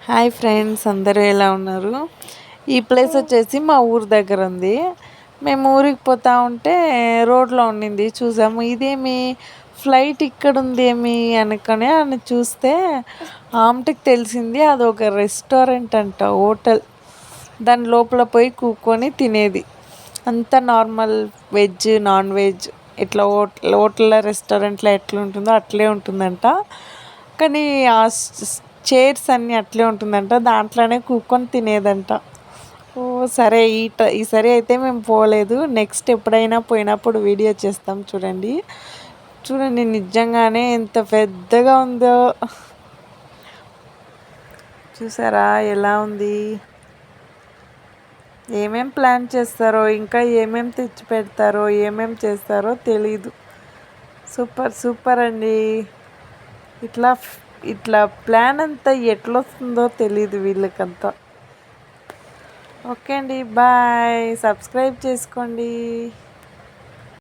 Hi friends, అందరూ ఎలా ఉన్నారు? ఈ ప్లేస్ వచ్చేసి మా ఊరు దగ్గర ఉంది. మేము ఊరికి పోతా ఉంటే రోడ్లో ఉండింది, చూసాము. ఇదేమి ఫ్లైట్ ఇక్కడ ఉందేమి అనుకొని అని చూస్తే ఆమెకి తెలిసింది అది ఒక రెస్టారెంట్ అంట, హోటల్. దాని లోపల పోయి కూర్చొని తినేది. అంతా నార్మల్ వెజ్, నాన్ వెజ్ ఇట్లా హోటల్లో రెస్టారెంట్లో ఎట్లా ఉంటుందో అట్లే ఉంటుందంట. కానీ ఆ చైర్స్ అన్నీ అట్లే ఉంటుందంట, దాంట్లోనే కూర్చొని తినేదంట. ఓ సరే, ఈసారి అయితే మేము పోలేదు. నెక్స్ట్ ఎప్పుడైనా పోయినప్పుడు వీడియో చేస్తాం. చూడండి చూడండి, నిజంగానే ఎంత పెద్దగా ఉందో. చూసారా ఎలా ఉంది? ఏమేం ప్లాన్ చేస్తారో, ఇంకా ఏమేం తెచ్చి పెడతారో, ఏమేం చేస్తారో తెలీదు. సూపర్ సూపర్ అండి. ఇట్లా ఇట్లా ప్లాన్ అంతా ఎట్లొస్తుందో తెలీదు వీళ్ళకంతా. ఓకే అండి, బాయ్. సబ్స్క్రైబ్ చేసుకోండి.